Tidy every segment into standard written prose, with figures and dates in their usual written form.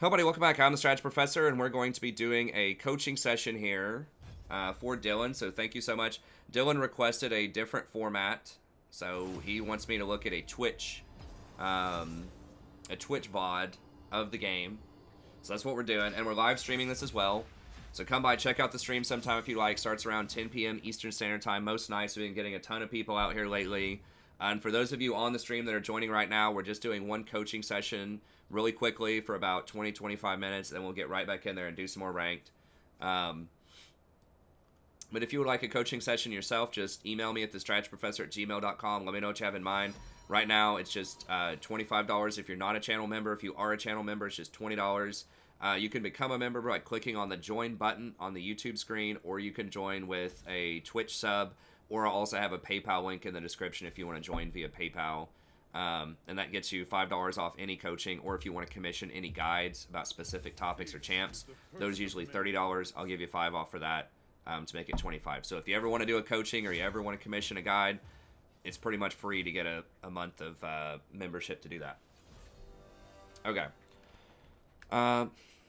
Hello, buddy. Welcome back. I'm the Strategy Professor, and we're going to be doing a coaching session here for Dylan. So thank you so much. Dylan requested a different format, so he wants me to look at a Twitch VOD of the game. So that's what we're doing, and we're live streaming this as well. So come by, check out the stream sometime if you like. Starts around 10 p.m. Eastern Standard Time. Most nights we've been getting a ton of people out here lately. And for those of you on the stream that are joining right now, we're just doing one coaching session really quickly for about 20-25 minutes. Then we'll get right back in there and do some more ranked. But if you would like a coaching session yourself, just email me at thestrategyprofessor@gmail.com. Let me know what you have in mind. Right now, it's just $25 if you're not a channel member. If you are a channel member, it's just $20. You can become a member by clicking on the join button on the YouTube screen, or you can join with a Twitch sub, or I'll also have a PayPal link in the description if you want to join via PayPal. And that gets you $5 off any coaching, or if you want to commission any guides about specific topics or champs, those are usually $30. I'll give you $5 off for that to make it $25. So if you ever want to do a coaching or you ever want to commission a guide, it's pretty much free to get a month of membership to do that. Okay.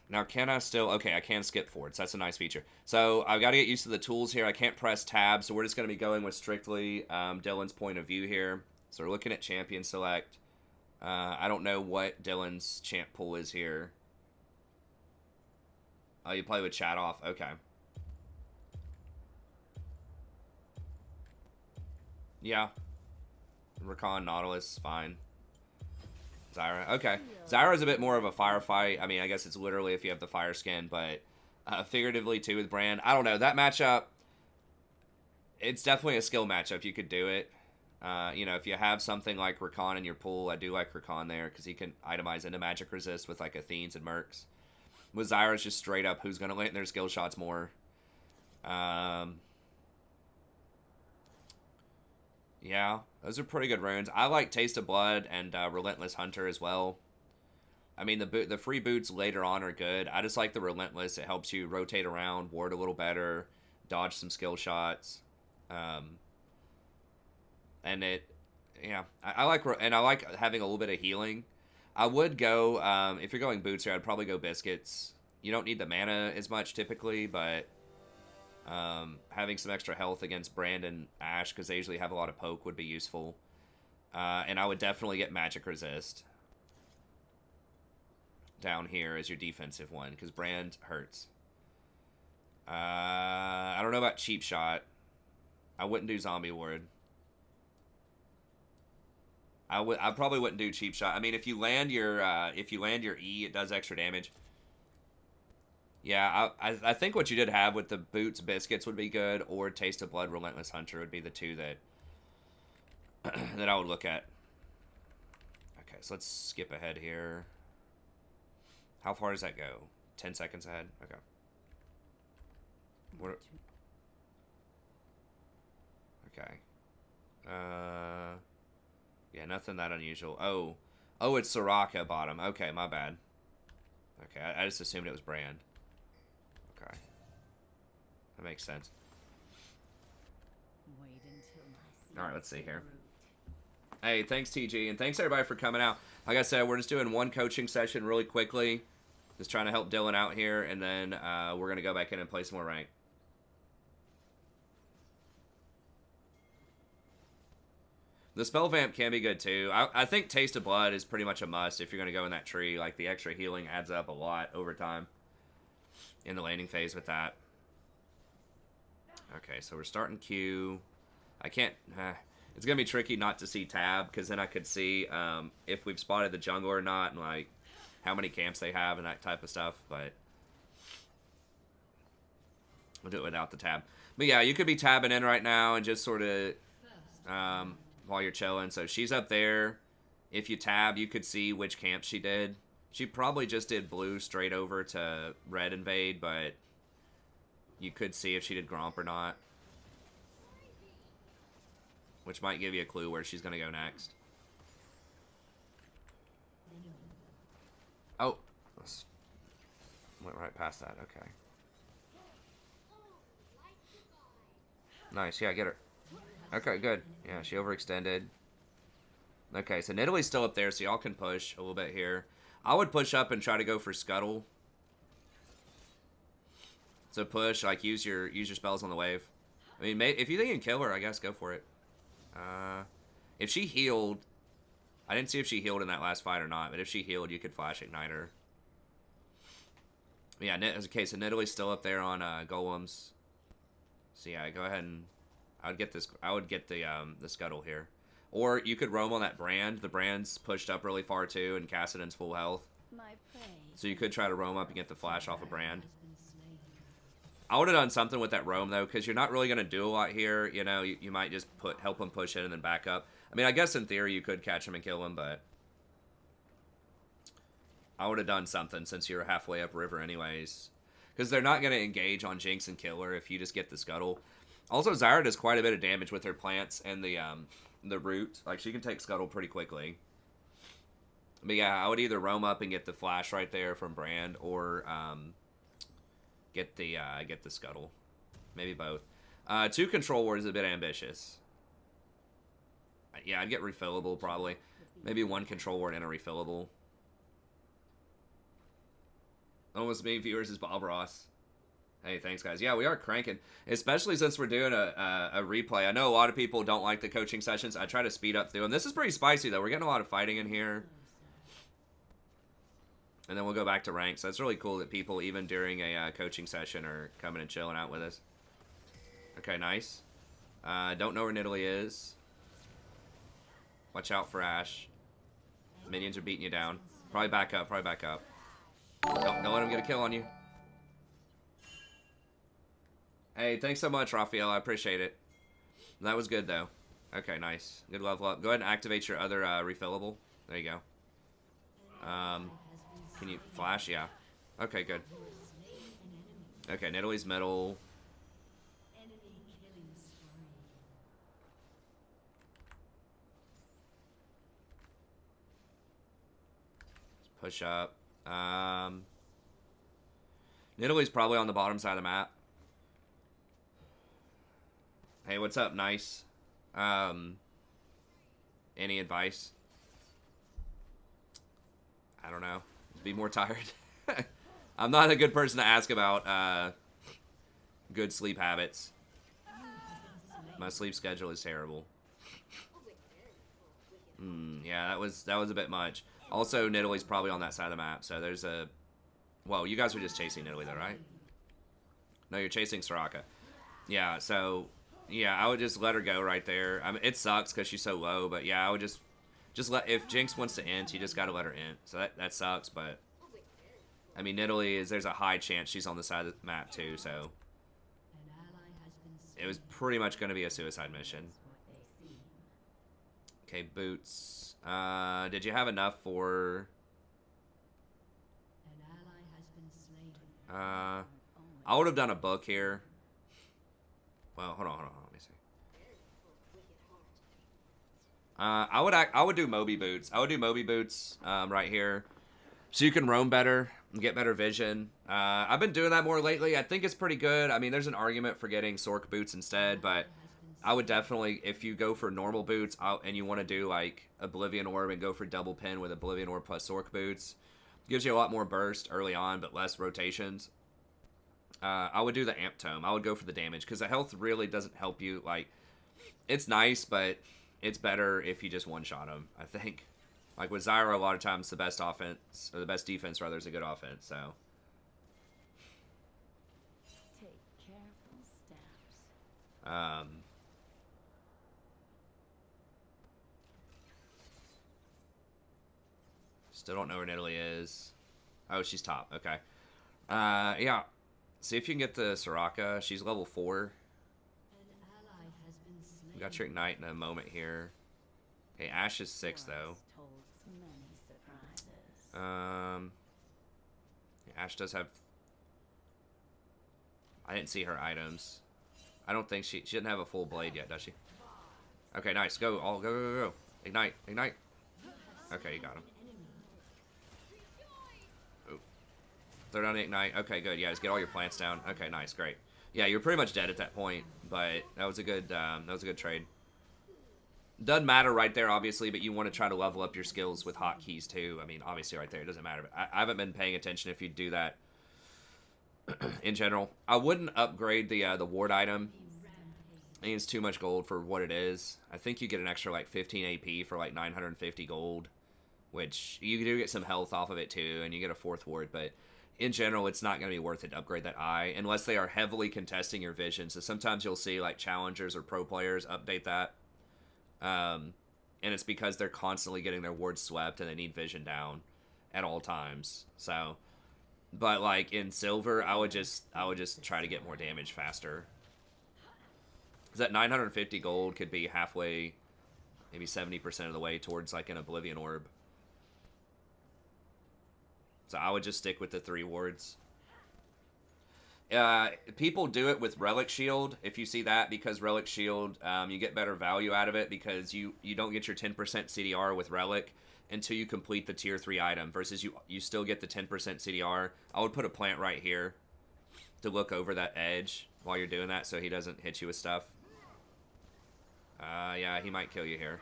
Now, can I still... Okay, I can skip forwards. That's a nice feature. So, I've got to get used to the tools here. I can't press tab, so we're just going to be going with strictly Dylan's point of view here. So, we're looking at champion select. I don't know what Dylan's champ pool is here. Oh, you play with chat off. Okay. Yeah. Rakan, Nautilus, fine. Zyra. Okay. Zyra's a bit more of a firefight. I mean, I guess it's literally if you have the fire skin, but figuratively too with Brand. I don't know. That matchup, it's definitely a skill matchup. You could do it. If you have something like Rakan in your pool, I do like Rakan there because he can itemize into magic resist with like Athenes and Mercs. With Zyra, it's just straight up who's going to land their skill shots more. Yeah, those are pretty good runes. I like Taste of Blood and Relentless Hunter as well. I mean, the free boots later on are good. I just like the Relentless. It helps you rotate around, ward a little better, dodge some skill shots. And I like having a little bit of healing. I would go, if you're going boots here, I'd probably go biscuits. You don't need the mana as much typically, but having some extra health against Brand and Ashe, because they usually have a lot of poke, would be useful. And I would definitely get magic resist down here as your defensive one, because Brand hurts. I don't know about cheap shot. I wouldn't do zombie ward. I probably wouldn't do cheap shot. I mean, if you land your E, it does extra damage. Yeah, I think what you did have with the boots biscuits would be good, or Taste of Blood Relentless Hunter would be the two that that I would look at. Okay, so let's skip ahead here. How far does that go? 10 seconds ahead? Okay. What? Okay. Yeah, nothing that unusual. Oh, it's Soraka bottom. Okay, my bad. Okay, I just assumed it was Brand. Okay. That makes sense. Alright, let's see here. Hey, thanks TG, and thanks everybody for coming out. Like I said, we're just doing one coaching session really quickly. Just trying to help Dylan out here, and then we're going to go back in and play some more rank. The spell vamp can be good too. I think Taste of Blood is pretty much a must if you're going to go in that tree. Like, the extra healing adds up a lot over time in the landing phase with that. Okay, so we're starting Q. I can't... it's going to be tricky not to see tab, because then I could see if we've spotted the jungle or not, and like how many camps they have and that type of stuff, but we'll do it without the tab. But yeah, you could be tabbing in right now and just sort of while you're chilling. So she's up there. If you tab, you could see which camp she did. She probably just did blue straight over to red invade, but you could see if she did Gromp or not, which might give you a clue where she's going to go next. Oh, went right past that. Okay. Nice. Yeah, get her. Okay, good. Yeah, she overextended. Okay, so Nidalee's still up there, so y'all can push a little bit here. I would push up and try to go for Scuttle. So push, like use your spells on the wave. I mean, if you think you can kill her, I guess go for it. If she healed, I didn't see if she healed in that last fight or not, but if she healed, you could flash ignite her. Yeah, okay, so Nidalee's still up there on golems. So yeah, go ahead and I would get this. I would get the Scuttle here, or you could roam on that brand. The brand's pushed up really far too, and Cassidon's full health. So you could try to roam up and get the flash off a brand. I would have done something with that roam though, because you're not really going to do a lot here. You know, you might just help him push in and then back up. I mean, I guess in theory you could catch him and kill him, but I would have done something since you're halfway up river anyways. Because they're not going to engage on Jinx and kill her if you just get the Scuttle. Also, Zyra does quite a bit of damage with her plants and the root. Like, she can take Scuttle pretty quickly. But yeah, I would either roam up and get the flash right there from Brand, or get the Scuttle. Maybe both. 2 control wards is a bit ambitious. Yeah, I'd get refillable probably. Maybe 1 control ward and a refillable. Almost main viewers is Bob Ross. Hey, thanks guys. Yeah, we are cranking, especially since we're doing a replay. I know a lot of people don't like the coaching sessions. I try to speed up through them. This is pretty spicy though. We're getting a lot of fighting in here. And then we'll go back to ranks. So it's really cool that people, even during a coaching session, are coming and chilling out with us. Okay, nice. Don't know where Nidalee is. Watch out for Ashe. Minions are beating you down. Probably back up, probably back up. Don't let him get a kill on you. Hey, thanks so much, Raphael. I appreciate it. That was good, though. Okay, nice. Good level up. Go ahead and activate your other refillable. There you go. Can you flash? Yeah. Okay, good. Okay, Nidalee's middle. Push up. Nidalee's probably on the bottom side of the map. Hey, what's up? Nice. Any advice? I don't know. Be more tired. I'm not a good person to ask about good sleep habits. My sleep schedule is terrible. Yeah, that was a bit much. Also, Nidalee's probably on that side of the map, so there's a... Well, you guys are just chasing Nidalee, though, right? No, you're chasing Soraka. Yeah, so... Yeah, I would just let her go right there. I mean, it sucks because she's so low, but yeah, I would just let... If Jinx wants to int, you just gotta let her int. So that sucks, but... I mean, Nidalee there's a high chance she's on the side of the map, too, so... It was pretty much going to be a suicide mission. Okay, boots. Did you have enough for... I would have done a book here. Well, hold on, let me see. I would do Moby boots. I would do Moby boots right here, so you can roam better and get better vision. I've been doing that more lately. I think it's pretty good. I mean, there's an argument for getting Sork boots instead, but I would definitely, if you go for normal boots and you want to do like Oblivion Orb and go for double pin with Oblivion Orb plus Sork boots, gives you a lot more burst early on, but less rotations. I would do the Amp Tome. I would go for the damage, because the health really doesn't help you. Like, it's nice, but it's better if you just one-shot them, I think. Like, with Zyra, a lot of times the best offense, or the best defense, rather, is a good offense, so. Take careful steps. Still don't know where Nidalee is. Oh, she's top. Okay. Yeah. See if you can get the Soraka. She's level 4. We got your Ignite in a moment here. Okay, Ashe is 6, though. Ashe does have... I didn't see her items. I don't think she didn't have a full blade yet, does she? Okay, nice. Go. All go. Ignite. Ignite. Okay, you got him. Throw down the Ignite. Okay, good. Yeah, just get all your plants down. Okay, nice, great. Yeah, you're pretty much dead at that point, but that was a good trade. Doesn't matter right there, obviously, but you want to try to level up your skills with hotkeys too. I mean, obviously right there, it doesn't matter. But I haven't been paying attention if you do that in general. I wouldn't upgrade the ward item. I think it's too much gold for what it is. I think you get an extra like 15 AP for like 950 gold, which you do get some health off of it too, and you get a 4th ward, but in general, it's not going to be worth it to upgrade that eye unless they are heavily contesting your vision. So sometimes you'll see like challengers or pro players update that. And it's because they're constantly getting their wards swept and they need vision down at all times. So, but like in silver, I would just try to get more damage faster. Because that 950 gold could be halfway, maybe 70% of the way towards like an Oblivion Orb. So I would just stick with the 3 wards. People do it with Relic Shield, if you see that, because Relic Shield, you get better value out of it because you don't get your 10% CDR with Relic until you complete the tier 3 item, versus you still get the 10% CDR. I would put a plant right here to look over that edge while you're doing that so he doesn't hit you with stuff. Yeah, he might kill you here.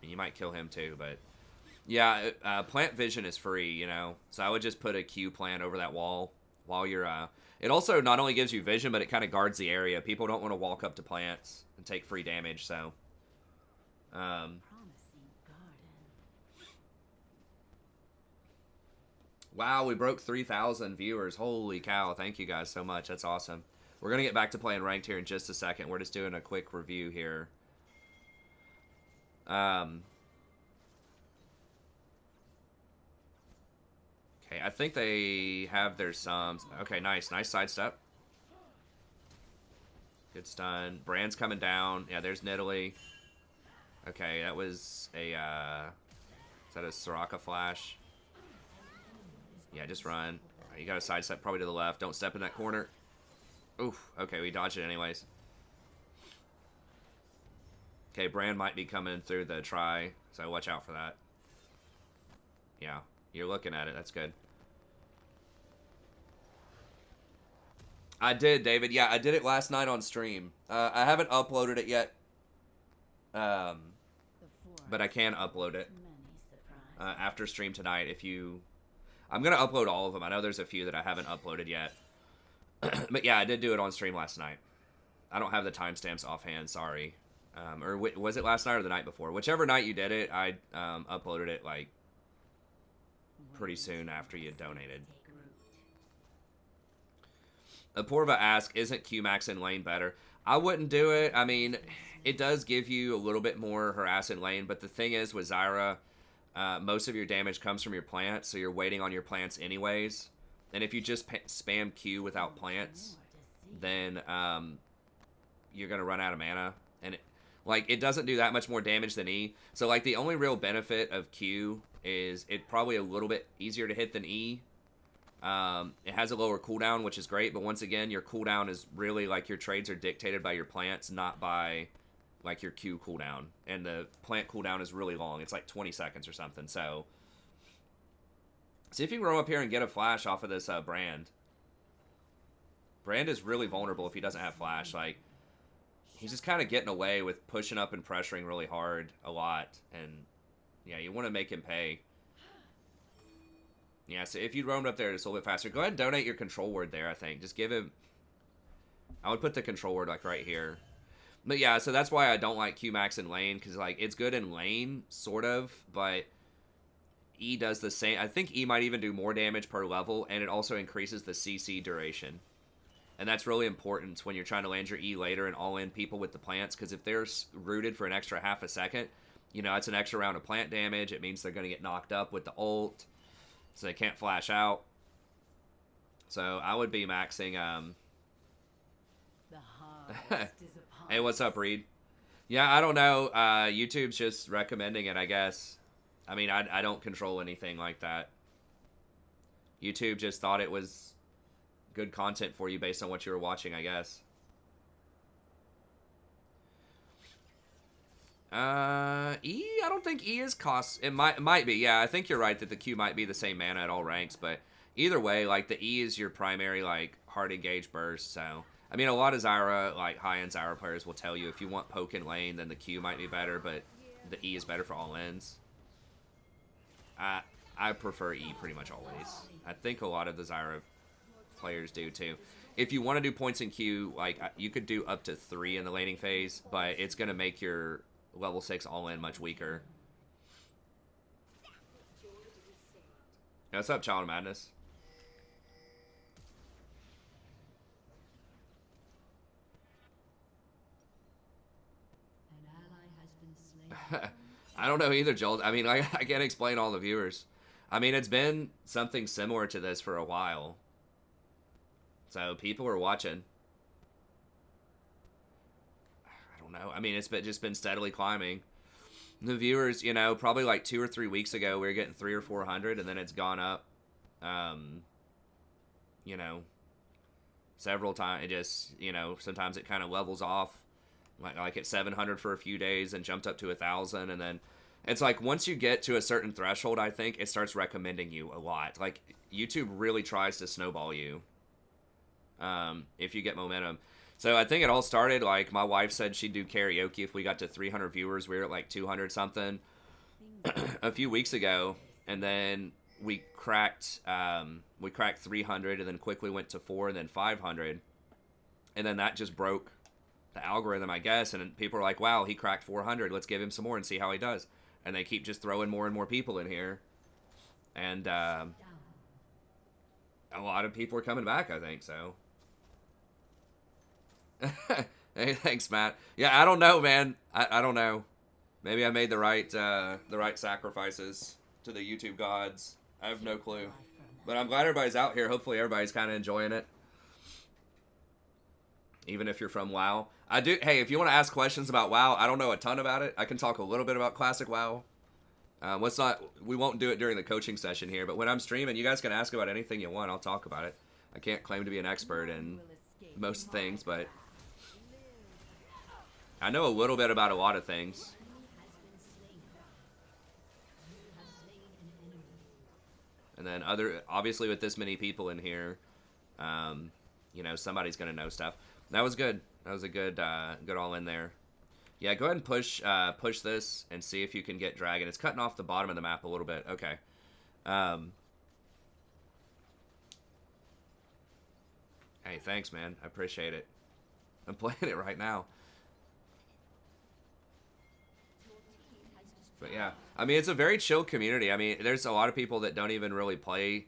You might kill him too, but... Yeah, plant vision is free, you know, so I would just put a Q plant over that wall while you're, it also not only gives you vision, but it kind of guards the area. People don't want to walk up to plants and take free damage, so, wow, we broke 3,000 viewers. Holy cow, thank you guys so much. That's awesome. We're going to get back to playing ranked here in just a second. We're just doing a quick review here. Okay, I think they have their sums. Okay, nice. Nice sidestep. Good stun. Brand's coming down. Yeah, there's Nidalee. Okay, that was a, is that a Soraka flash? Yeah, just run. Right, you got a sidestep probably to the left. Don't step in that corner. Oof. Okay, we dodged it anyways. Okay, Brand might be coming through the try, so watch out for that. Yeah, you're looking at it. That's good. I did, David. Yeah, I did it last night on stream. I haven't uploaded it yet, but I can upload it after stream tonight. If you, I'm gonna upload all of them. I know there's a few that I haven't uploaded yet, but yeah, I did do it on stream last night. I don't have the timestamps offhand. Sorry. Or was it last night or the night before? Whichever night you did it, I uploaded it like pretty soon after you donated. Apoorva asks, isn't Q-Max in lane better? I wouldn't do it. I mean, it does give you a little bit more harass in lane, but the thing is with Zyra, most of your damage comes from your plants, so you're waiting on your plants anyways. And if you just spam Q without plants, then you're going to run out of mana. And it doesn't do that much more damage than E. So like the only real benefit of Q is it's probably a little bit easier to hit than E. It has a lower cooldown, which is great, but once again, your cooldown is really like your trades are dictated by your plants, not by like your Q cooldown. And the plant cooldown is really long. It's like 20 seconds or something. So see if you can roam up here and get a flash off of this Brand. Brand is really vulnerable if he doesn't have flash. Like, he's just kind of getting away with pushing up and pressuring really hard a lot. And yeah, you want to make him pay. Yeah, so if you roamed up there just a little bit faster, go ahead and donate your control word there, I think. Just give him... I would put the control word, like, right here. But yeah, so that's why I don't like Q-Max in lane, because, like, it's good in lane, sort of, but E does the same. I think E might even do more damage per level, and it also increases the CC duration. And that's really important when you're trying to land your E later and all-in people with the plants, because if they're rooted for an extra half a second, you know, it's an extra round of plant damage. It means they're going to get knocked up with the ult. So they can't flash out. So I would be maxing, Hey, what's up, Reed? Yeah, I don't know. YouTube's just recommending it, I guess. I mean, I don't control anything like that. YouTube just thought it was good content for you based on what you were watching, I guess. E, I don't think E is cost. It might be. Yeah, I think you're right that the Q might be the same mana at all ranks, but either way, like the E is your primary like hard engage burst. So I mean, a lot of Zyra, like high-end Zyra players will tell you if you want poke in lane, then the Q might be better, but the E is better for all ends. I prefer E pretty much always. I think a lot of the Zyra players do too. If you want to do points in Q, like you could do up to 3 in the laning phase, but it's going to make your level 6 all-in much weaker. What's up, Child of Madness? I don't know either, Joel. I mean, I can't explain all the viewers. I mean, it's been something similar to this for a while. So people are watching. I don't know. I mean, it's just been steadily climbing. The viewers, you know, probably like 2 or 3 weeks ago, we were getting 300 or 400, and then it's gone up. You know, several times. It just, you know, sometimes it kind of levels off. Like at 700 for a few days and jumped up to 1,000, and then it's like once you get to a certain threshold, I think it starts recommending you a lot. Like YouTube really tries to snowball you if you get momentum. So I think it all started like my wife said she'd do karaoke if we got to 300 viewers. We were at like 200 something a few weeks ago, and then we cracked 300, and then quickly went to 4 and then 500, and then that just broke the algorithm, I guess, and people are like, wow, he cracked 400, let's give him some more and see how he does. And they keep just throwing more and more people in here, and a lot of people are coming back, I think. So hey, thanks, Matt. Yeah, I don't know, man. I don't know. Maybe I made the right sacrifices to the YouTube gods. I have no clue, but I'm glad everybody's out here. Hopefully everybody's kind of enjoying it, even if you're from WoW. I do. Hey, if you want to ask questions about WoW, I don't know a ton about it. I can talk a little bit about classic WoW. We won't do it during the coaching session here, but when I'm streaming, you guys can ask about anything you want. I'll talk about it. I can't claim to be an expert in most things, but I know a little bit about a lot of things. And then obviously with this many people in here, you know, somebody's going to know stuff. That was good. That was a good all in there. Yeah, go ahead and push this and see if you can get Dragon. It's cutting off the bottom of the map a little bit. Okay. Hey, thanks, man. I appreciate it. I'm playing it right now. But yeah, I mean, it's a very chill community. I mean, there's a lot of people that don't even really play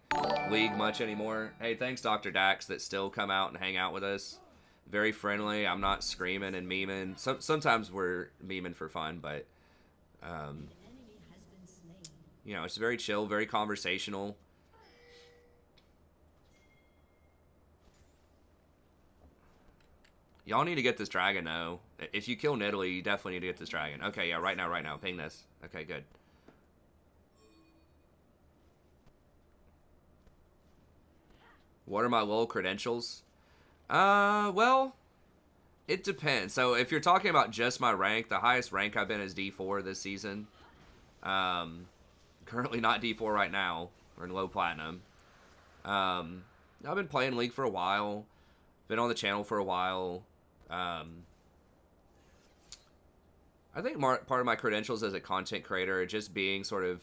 League much anymore. Hey, thanks, Dr. Dax, that still come out and hang out with us. Very friendly. I'm not screaming and memeing. Sometimes we're memeing for fun, but, you know, it's very chill, very conversational. Y'all need to get this dragon, though. If you kill Nidalee, you definitely need to get this dragon. Okay, yeah, right now. Ping this. Okay, good. What are my LoL credentials? Well, it depends. So if you're talking about just my rank, the highest rank I've been is D4 this season. Currently not D4 right now. We're in low platinum. I've been playing League for a while. Been on the channel for a while. I think part of my credentials as a content creator are just being sort of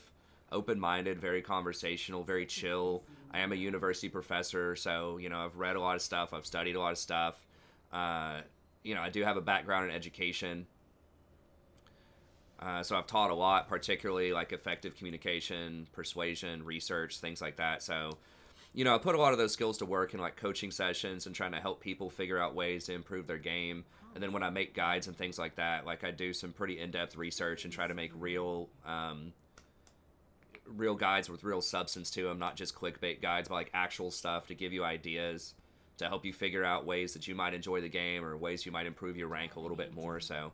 open-minded, very conversational, very chill. I am a university professor, so, you know, I've read a lot of stuff. I've studied a lot of stuff. You know, I do have a background in education. So I've taught a lot, particularly like effective communication, persuasion, research, things like that. So, you know, I put a lot of those skills to work in like coaching sessions and trying to help people figure out ways to improve their game. And then when I make guides and things like that, like I do some pretty in-depth research and try to make real guides with real substance to them, not just clickbait guides, but like actual stuff to give you ideas to help you figure out ways that you might enjoy the game or ways you might improve your rank a little bit more. So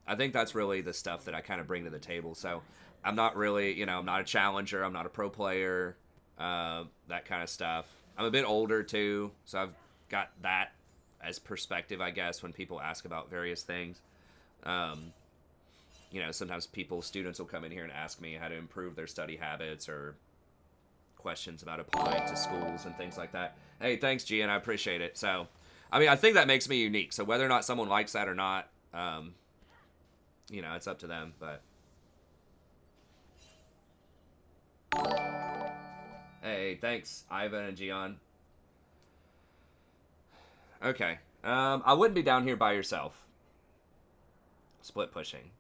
I think that's really the stuff that I kind of bring to the table. So I'm not really, you know, I'm not a challenger. I'm not a pro player. That kind of stuff. I'm a bit older too, so I've got that as perspective, I guess, when people ask about various things. You know, sometimes students will come in here and ask me how to improve their study habits or questions about applying to schools and things like that. Hey, thanks, Gian. I appreciate it. So, I mean, I think that makes me unique. So whether or not someone likes that or not, you know, it's up to them. But hey, thanks, Ivan and Gian. Okay. I wouldn't be down here by yourself. Split pushing.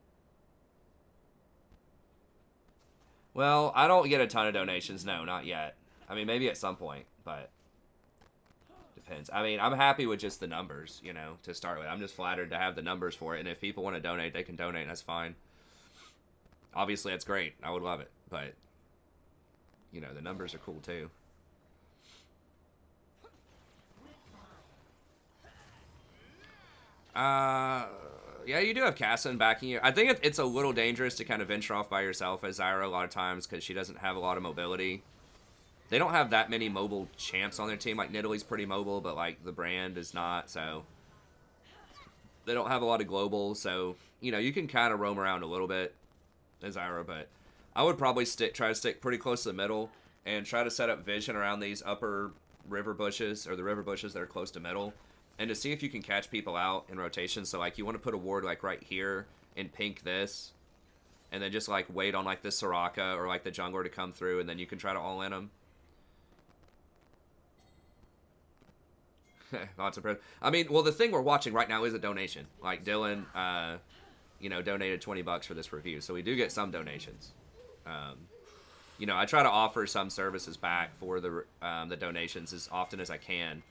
Well, I don't get a ton of donations. No, not yet. I mean, maybe at some point, but depends. I mean, I'm happy with just the numbers, you know, to start with. I'm just flattered to have the numbers for it, and if people want to donate, they can donate, and that's fine. Obviously, that's great. I would love it, but, you know, the numbers are cool, too. Yeah, you do have Cassin backing you. I think it's a little dangerous to kind of venture off by yourself as Zyra a lot of times because she doesn't have a lot of mobility. They don't have that many mobile champs on their team. Like, Nidalee's pretty mobile, but, like, the brand is not, so... They don't have a lot of global, so, you know, you can kind of roam around a little bit as Zyra, but I would probably try to stick pretty close to the middle and try to set up vision around these upper river bushes, or the river bushes that are close to middle, and to see if you can catch people out in rotation. So, like, you want to put a ward, like, right here and pink this, and then just, like, wait on, like, the Soraka or, like, the jungler to come through, and then you can try to all-in them. Lots of I mean, well, the thing we're watching right now is a donation. Like, Dylan, you know, donated $20 for this review, so we do get some donations. You know, I try to offer some services back for the donations as often as I can.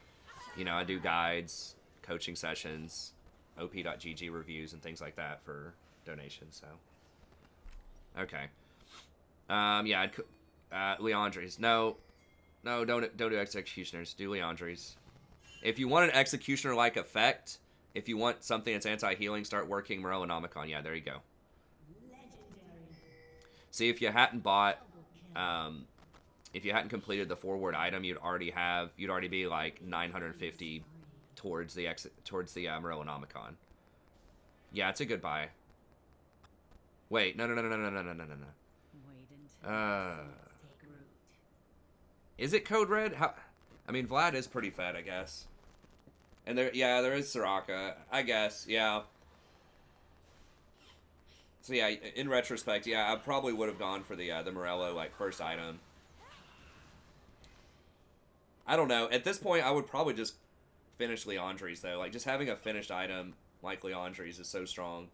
You know, I do guides, coaching sessions, op.gg reviews, and things like that for donations, so. Okay. Yeah, Leandres. No, don't do executioners. Do Leandres. If you want an executioner-like effect, if you want something that's anti-healing, start working Morellonomicon. Yeah, there you go. See, if you hadn't bought, if you hadn't completed the forward item, you'd already be like 950 towards the Morellonomicon. Yeah, it's a good buy. Wait, no. Is it Code Red? How? I mean, Vlad is pretty fed, I guess. And there is Soraka, I guess, yeah. So yeah, in retrospect, yeah, I probably would have gone for the Morello, like, first item. I don't know. At this point, I would probably just finish Leandres, though. Like, just having a finished item like Leandres is so strong.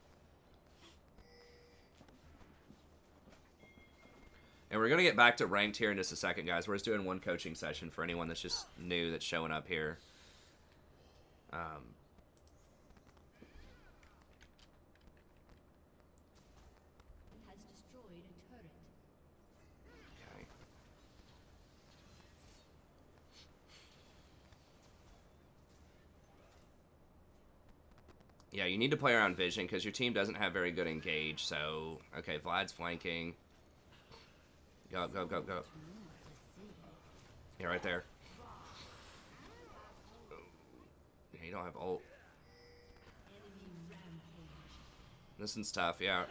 And we're going to get back to ranked here in just a second, guys. We're just doing one coaching session for anyone that's just new that's showing up here. Okay. Yeah, you need to play around vision because your team doesn't have very good engage. So, okay, Vlad's flanking. Go. Yeah, right there. Yeah, you don't have ult. This one's tough, yeah.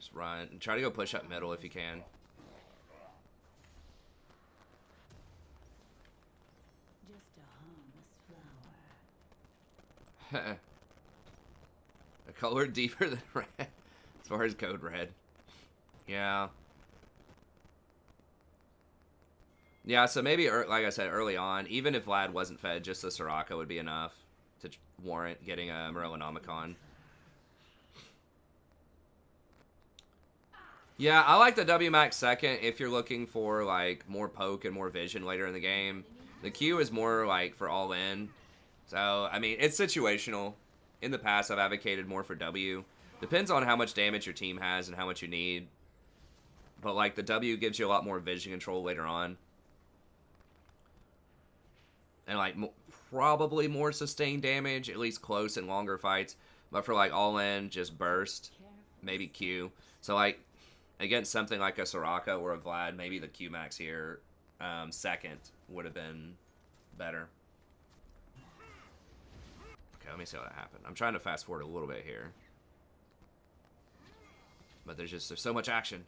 Just run. And try to go push up middle if you can. Just a harmless flower. A color deeper than red. As far as Code Red. Yeah. Yeah, so maybe, like I said, early on, even if Vlad wasn't fed, just the Soraka would be enough to warrant getting a Morellonomicon. Yeah, I like the WMAX second if you're looking for, like, more poke and more vision later in the game. The Q is more, like, for all-in. So, I mean, it's situational. In the past, I've advocated more for W. Depends on how much damage your team has and how much you need. But, like, the W gives you a lot more vision control later on. And, like, probably more sustained damage, at least close and longer fights. But for, like, all-in, just burst, maybe Q. So, like, against something like a Soraka or a Vlad, maybe the Q max here second would have been better. Okay, let me see how that happened. I'm trying to fast forward a little bit here. But there's so much action.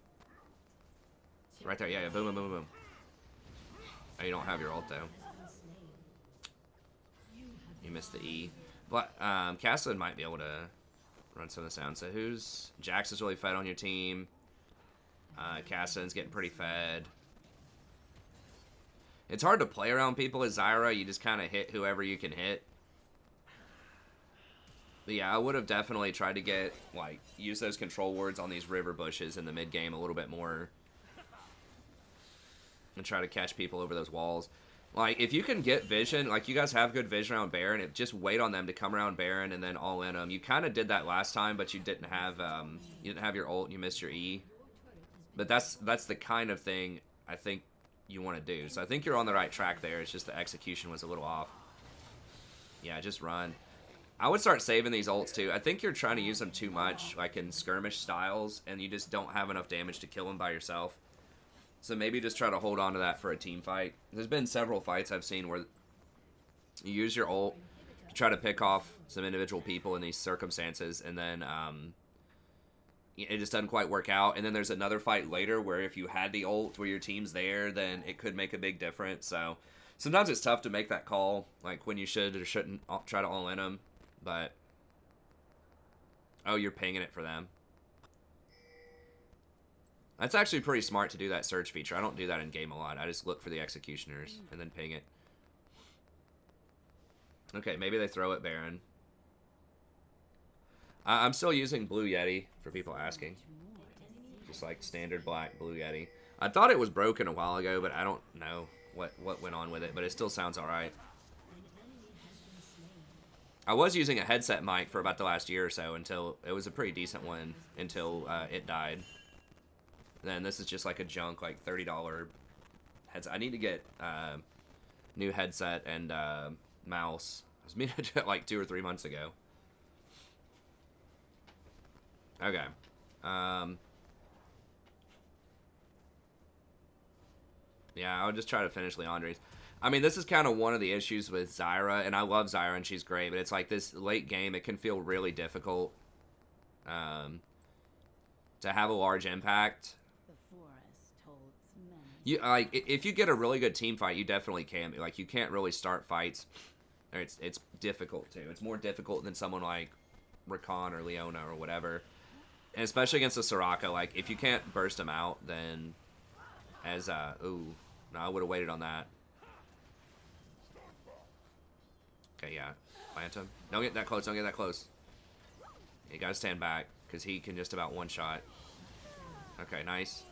Right there, yeah, boom. Oh, you don't have your ult, though. You missed the E. But Cassidy might be able to run some of this down. So who's... Jax is really fed on your team. Cassidy's getting pretty fed. It's hard to play around people as Zyra. You just kind of hit whoever you can hit. But yeah, I would have definitely tried to get, like, use those control words on these river bushes in the mid game a little bit more. And try to catch people over those walls. Like, if you can get vision, like, you guys have good vision around Baron, just wait on them to come around Baron and then all in them. You kind of did that last time, but you didn't have your ult and you missed your E. But that's the kind of thing I think you want to do. So I think you're on the right track there. It's just the execution was a little off. Yeah, just run. I would start saving these ults too. I think you're trying to use them too much, like in skirmish styles, and you just don't have enough damage to kill them by yourself. So maybe just try to hold on to that for a team fight. There's been several fights I've seen where you use your ult to try to pick off some individual people in these circumstances, and then it just doesn't quite work out. And then there's another fight later where if you had the ult where your team's there, then it could make a big difference. So sometimes it's tough to make that call, like when you should or shouldn't try to all in them. But, oh, you're pinging it for them. That's actually pretty smart to do that search feature. I don't do that in game a lot. I just look for the executioners and then ping it. Okay, maybe they throw it Baron. I'm still using Blue Yeti for people asking. Just like standard black Blue Yeti. I thought it was broken a while ago, but I don't know what went on with it. But it still sounds alright. I was using a headset mic for about the last year or so until it was a pretty decent one until it died. Then this is just like a junk, like $30 headset. I need to get new headset and mouse. I was meaning to do it like 2 or 3 months ago. Okay. Yeah, I'll just try to finish Leandre's. I mean, this is kind of one of the issues with Zyra, and I love Zyra, and she's great, but it's like this late game, it can feel really difficult to have a large impact. The forest holds many. You like if you get a really good team fight, you definitely can. Like you can't really start fights, or it's difficult too. It's more difficult than someone like Rakan or Leona or whatever, and especially against a Soraka. Like if you can't burst them out, then as ooh, no, I would have waited on that. Okay, yeah. Plant him. Don't get that close. Don't get that close. You gotta stand back, because he can just about one-shot. Okay, nice.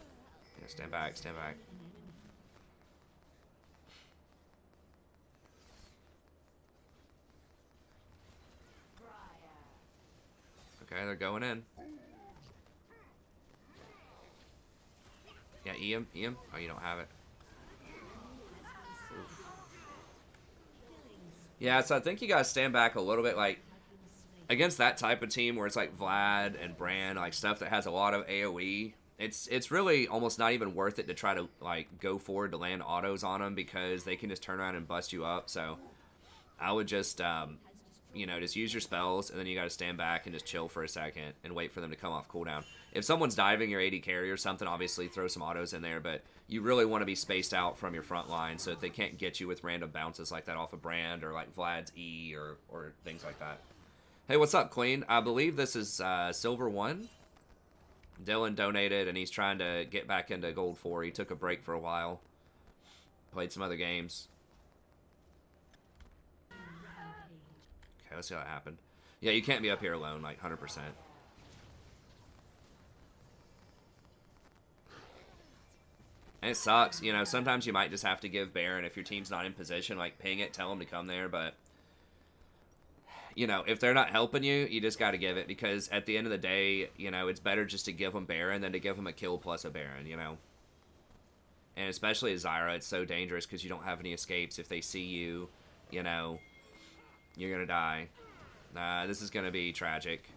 Yeah, stand back. Stand back. Okay, they're going in. Yeah, E him. E him. Oh, you don't have it. Oof. Yeah, so I think you guys stand back a little bit, like, against that type of team where it's like Vlad and Bran, like stuff that has a lot of AoE, it's really almost not even worth it to try to, like, go forward to land autos on them because they can just turn around and bust you up. So I would just, you know, just use your spells, and then you got to stand back and just chill for a second and wait for them to come off cooldown. If someone's diving your AD carry or something, obviously throw some autos in there, but you really want to be spaced out from your front line so that they can't get you with random bounces like that off of Brand or like Vlad's E or things like that. Hey, what's up, Queen? I believe this is Silver 1. Dylan donated, and he's trying to get back into Gold 4. He took a break for a while. Played some other games. Okay, let's see how that happened. Yeah, you can't be up here alone, like 100%. And it sucks, you know, sometimes you might just have to give Baron, if your team's not in position, like ping it, tell them to come there, but, you know, if they're not helping you, you just got to give it, because at the end of the day, you know, it's better just to give them Baron than to give them a kill plus a Baron, you know. And especially as Zyra, it's so dangerous because you don't have any escapes. If they see you, you know, you're going to die. This is going to be tragic.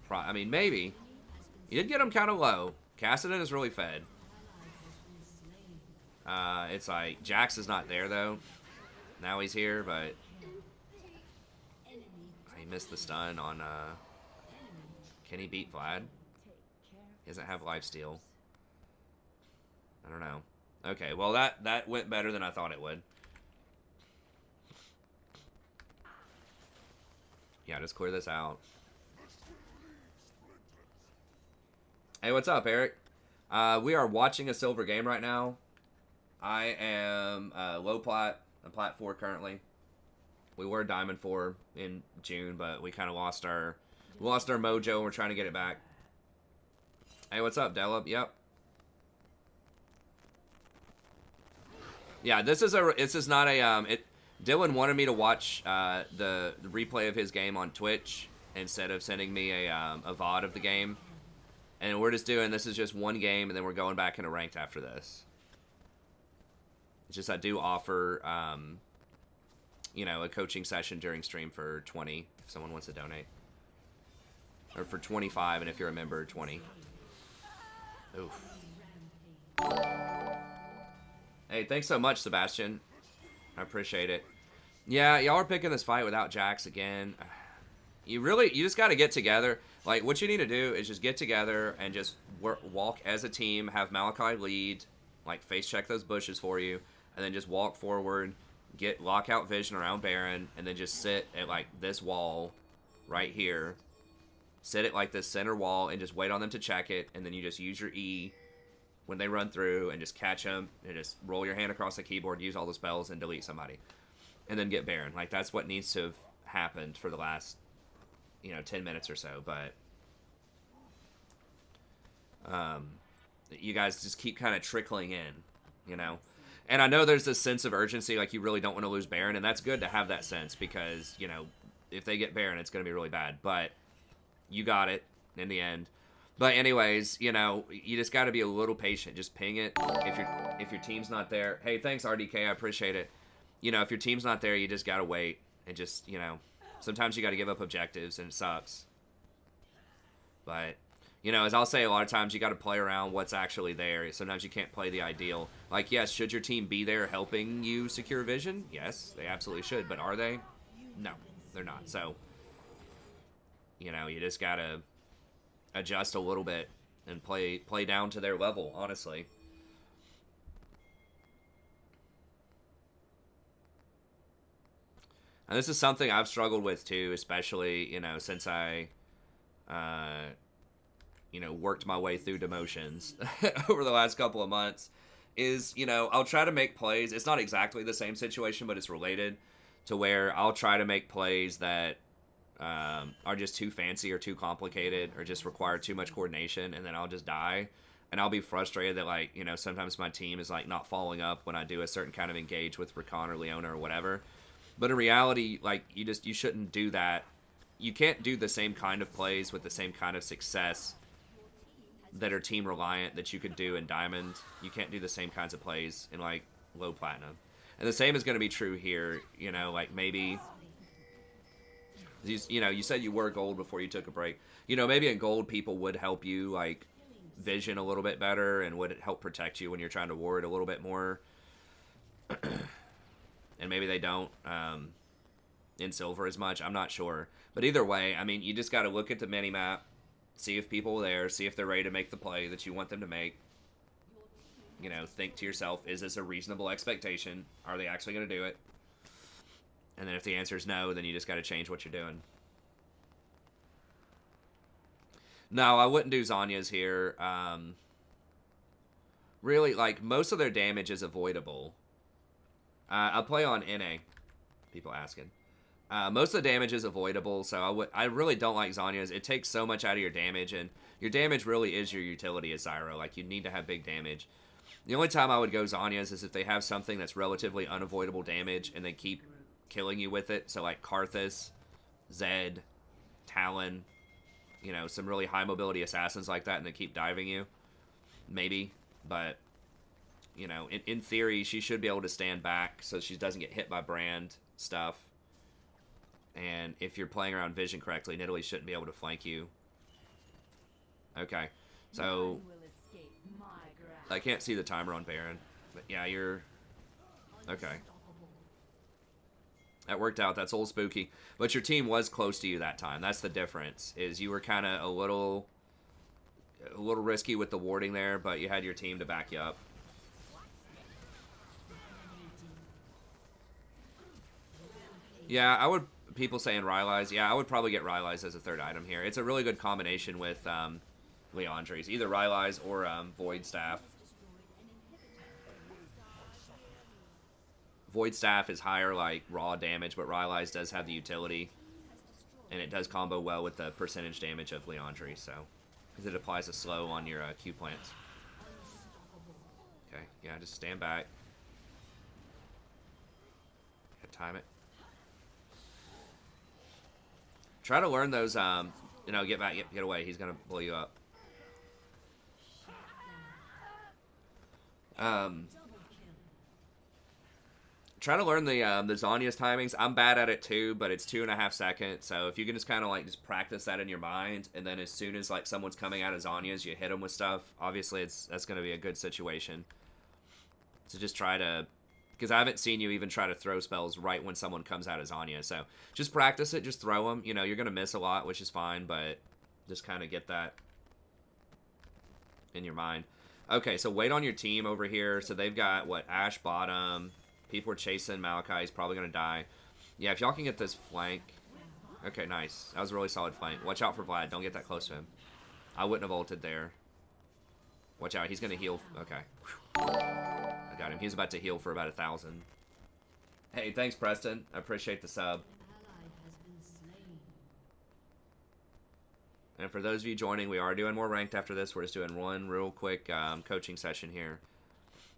I mean, maybe. You did get him kind of low. Cassidy is really fed. It's like, Jax is not there, though. Now he's here, but he missed the stun on, can he beat Vlad? He doesn't have lifesteal. I don't know. Okay, well, that went better than I thought it would. Yeah, just clear this out. Hey, what's up, Eric? We are watching a silver game right now. I am low plat. I'm plat 4 currently. We were diamond 4 in June, but we kind of lost our mojo and we're trying to get it back. Hey, what's up, Delub? Yep. Yeah, this is not a Dylan wanted me to watch the replay of his game on Twitch instead of sending me a VOD of the game. And we're just doing, this is just one game, and then we're going back into ranked after this. It's just I do offer, you know, a coaching session during stream for 20 if someone wants to donate. Or for 25, and if you're a member, 20. Oof. Hey, thanks so much, Sebastian. I appreciate it. Yeah, y'all are picking this fight without Jax again. You just got to get together. Like, what you need to do is just get together and just walk as a team, have Malachi lead, like, face check those bushes for you, and then just walk forward, get lockout vision around Baron, and then just sit at, like, this wall right here. Sit at, like, this center wall and just wait on them to check it, and then you just use your E when they run through and just catch them and just roll your hand across the keyboard, use all the spells, and delete somebody. And then get Baron. Like, that's what needs to have happened for the last, you know, 10 minutes or so, but you guys just keep kind of trickling in, you know. And I know there's this sense of urgency, like you really don't want to lose Baron, and that's good to have that sense because, you know, if they get Baron, it's going to be really bad, but you got it in the end. But anyways, you know, you just got to be a little patient. Just ping it if your team's not there. Hey, thanks RDK, I appreciate it. You know, if your team's not there, you just got to wait and just, you know, sometimes you got to give up objectives, and it sucks. But, you know, as I'll say a lot of times, you got to play around what's actually there. Sometimes you can't play the ideal. Like, yes, should your team be there helping you secure vision? Yes, they absolutely should. But are they? No, they're not. So, you know, you just got to adjust a little bit and play down to their level, honestly. And this is something I've struggled with too, especially, you know, since I, you know, worked my way through demotions over the last couple of months, is, you know, I'll try to make plays. It's not exactly the same situation, but it's related to where I'll try to make plays that are just too fancy or too complicated or just require too much coordination, and then I'll just die. And I'll be frustrated that, like, you know, sometimes my team is, like, not following up when I do a certain kind of engage with Rakan or Leona or whatever. But in reality, like, you shouldn't do that. You can't do the same kind of plays with the same kind of success that are team reliant that you could do in Diamond. You can't do the same kinds of plays in, like, low platinum. And the same is going to be true here. You know, like, maybe, you know, you said you were gold before you took a break. You know, maybe in gold people would help you, like, vision a little bit better and would help protect you when you're trying to ward a little bit more. And maybe they don't in silver as much. I'm not sure. But either way, I mean, you just got to look at the mini-map, see if people are there, see if they're ready to make the play that you want them to make. You know, think to yourself, is this a reasonable expectation? Are they actually going to do it? And then if the answer is no, then you just got to change what you're doing. No, I wouldn't do Zanya's here. Really, like, most of their damage is avoidable. I'll play on NA. People asking. Most of the damage is avoidable, so I really don't like Zanya's. It takes so much out of your damage, and your damage really is your utility as Zyra. Like, you need to have big damage. The only time I would go Zanya's is if they have something that's relatively unavoidable damage, and they keep killing you with it. So, like, Karthus, Zed, Talon, you know, some really high mobility assassins like that, and they keep diving you. Maybe, but, you know, in theory, she should be able to stand back so she doesn't get hit by brand stuff. And if you're playing around vision correctly, Nidalee shouldn't be able to flank you. Okay, so I can't see the timer on Baron, but yeah, you're okay. That worked out. That's old spooky. But your team was close to you that time. That's the difference. Is you were kind of a little risky with the warding there, but you had your team to back you up. Yeah, I would people saying Rylai's. Yeah, I would probably get Rylai's as a third item here. It's a really good combination with Leandre's. Either Rylai's or Void Staff. Void Staff is higher, like, raw damage, but Rylai's does have the utility. And it does combo well with the percentage damage of Leandre, so... Because it applies a slow on your Q plants. Okay, yeah, just stand back. Time it. Try to learn those, you know, get back, get away. He's gonna blow you up. Try to learn the Zanya's timings. I'm bad at it too, but it's 2.5 seconds. So if you can just kind of like just practice that in your mind, and then as soon as like someone's coming out of Zanya's, you hit them with stuff. Obviously, that's gonna be a good situation. So just try to, because I haven't seen you even try to throw spells right when someone comes out of Zanya. So just practice it, just throw them. You know, you're gonna miss a lot, which is fine, but just kind of get that in your mind. Okay, so wait on your team over here. So they've got, what, Ashe bottom. People are chasing Malachi. He's probably going to die. Yeah, if y'all can get this flank. Okay, nice. That was a really solid flank. Watch out for Vlad. Don't get that close to him. I wouldn't have ulted there. Watch out. He's going to heal. Okay. I got him. He's about to heal for about 1,000. Hey, thanks, Preston. I appreciate the sub. And for those of you joining, we are doing more ranked after this. We're just doing one real quick coaching session here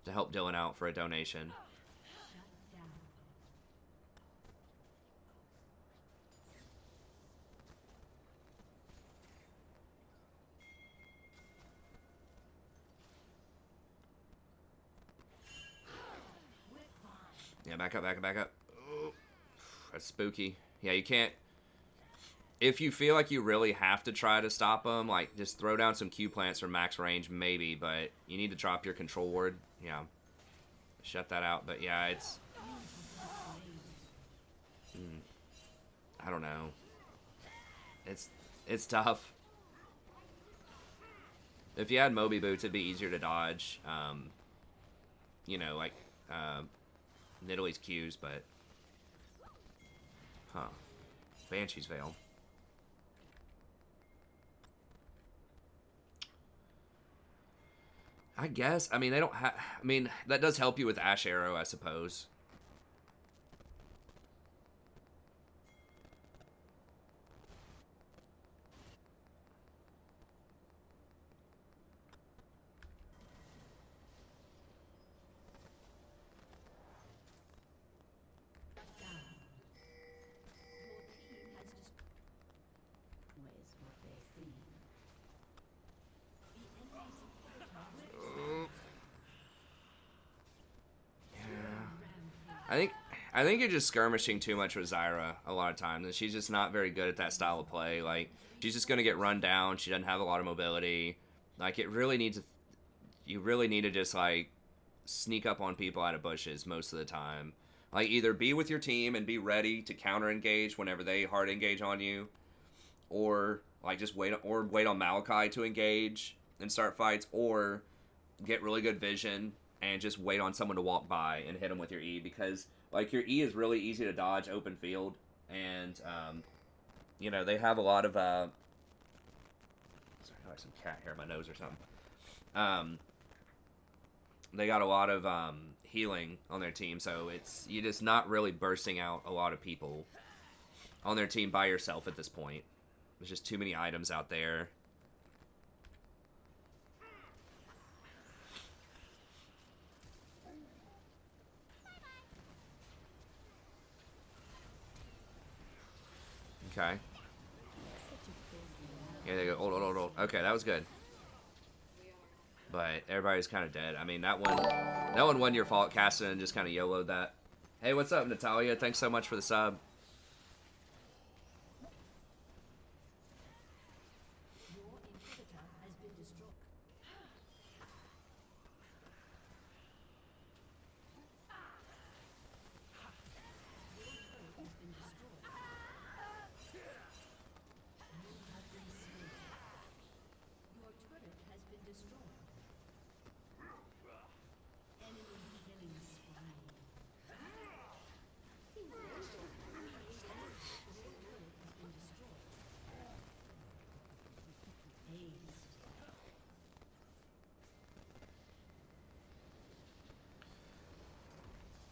to help Dylan out for a donation. Yeah, back up, back up, back up. Oh, that's spooky. Yeah, you can't... If you feel like you really have to try to stop them, like, just throw down some Q plants for max range, maybe, but you need to drop your control ward. Yeah. Shut that out, but yeah, it's... I don't know. It's tough. If you had Moby Boots, it'd be easier to dodge. You know, like... Nidalee's Q's, but... Huh. Banshee's Veil. I guess. I mean, they don't have... I mean, that does help you with Ashe Arrow, I suppose. I think you're just skirmishing too much with Zyra a lot of times, and she's just not very good at that style of play. Like, she's just gonna get run down. She doesn't have a lot of mobility. Like, you really need to just like sneak up on people out of bushes most of the time. Like, either be with your team and be ready to counter engage whenever they hard engage on you, or like just wait on Malachi to engage and start fights, or get really good vision and just wait on someone to walk by and hit them with your E, because like your E is really easy to dodge open field, and you know, they have a lot of sorry, I got some cat hair in my nose or something. They got a lot of healing on their team, so you're just not really bursting out a lot of people on their team by yourself at this point. There's just too many items out there. Okay. Yeah, they go. Hold. Okay, that was good. But everybody's kind of dead. I mean, that one wasn't your fault. Caston just kind of YOLO'd that. Hey, what's up, Natalia? Thanks so much for the sub.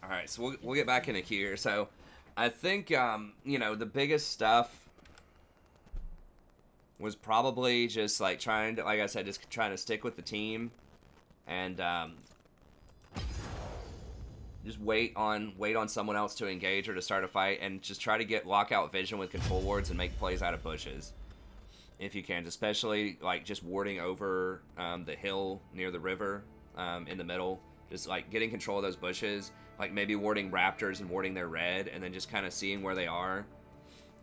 All right, so we'll get back into here. So, I think you know, the biggest stuff was probably just like trying to, like I said, just trying to stick with the team, and just wait on someone else to engage or to start a fight, and just try to get lockout vision with control wards and make plays out of bushes if you can, especially like just warding over the hill near the river in the middle, just like getting control of those bushes, like maybe warding raptors and warding their red, and then just kind of seeing where they are,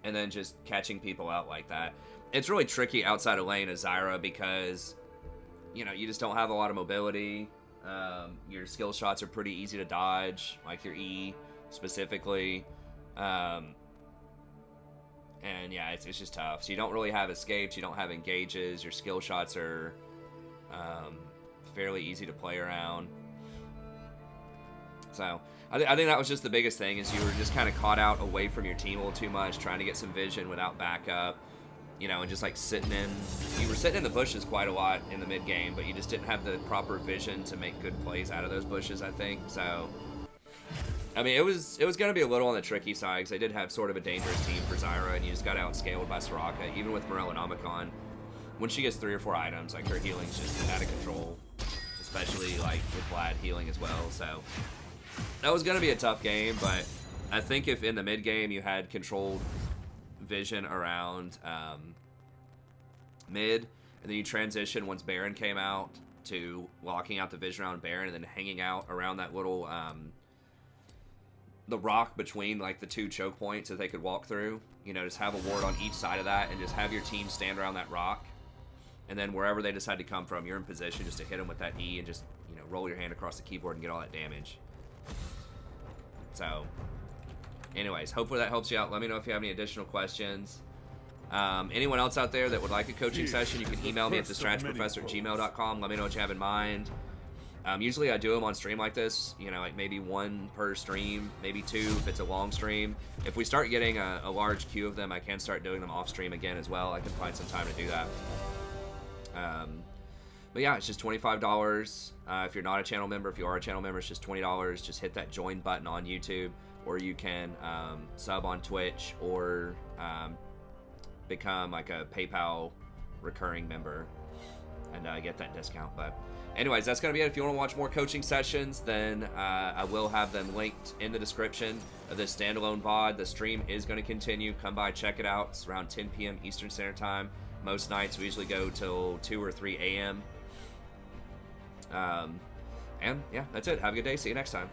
and then just catching people out like that. It's really tricky outside of lane as Zyra because, you know, you just don't have a lot of mobility. Your skill shots are pretty easy to dodge, like your E specifically. And yeah, it's just tough. So you don't really have escapes, you don't have engages, your skill shots are fairly easy to play around. So I think that was just the biggest thing, is you were just kind of caught out away from your team a little too much, trying to get some vision without backup, you know, and just like you were sitting in the bushes quite a lot in the mid game, but you just didn't have the proper vision to make good plays out of those bushes, I think. So I mean, it was going to be a little on the tricky side, because they did have sort of a dangerous team for Zyra, and you just got outscaled by Soraka. Even with Morellonomicon, when she gets 3 or 4 items, like her healing's just out of control, especially like with Vlad healing as well. So that was going to be a tough game, but I think if in the mid game you had controlled vision around mid, and then you transition once Baron came out to locking out the vision around Baron, and then hanging out around that little the rock between like the 2 choke points that they could walk through, you know, just have a ward on each side of that, and just have your team stand around that rock, and then wherever they decide to come from, you're in position just to hit them with that E, and just, you know, roll your hand across the keyboard and get all that damage. So anyways, hopefully that helps you out. Let me know if you have any additional questions. Anyone else out there that would like a coaching session, you can email me at thestrategyprofessor@gmail.com. Let me know what you have in mind. Usually I do them on stream like this, you know, like maybe 1 per stream, maybe 2 if it's a long stream. If we start getting a large queue of them, I can start doing them off stream again as well. I can find some time to do that. But yeah, it's just $25. If you're not a channel member, if you are a channel member, it's just $20. Just hit that join button on YouTube, or you can sub on Twitch, or become like a PayPal recurring member and get that discount. But anyways, that's going to be it. If you want to watch more coaching sessions, then I will have them linked in the description of this standalone VOD. The stream is going to continue. Come by, check it out. It's around 10 p.m. Eastern Standard Time. Most nights we usually go till 2 or 3 a.m. And yeah, that's it. Have a good day. See you next time.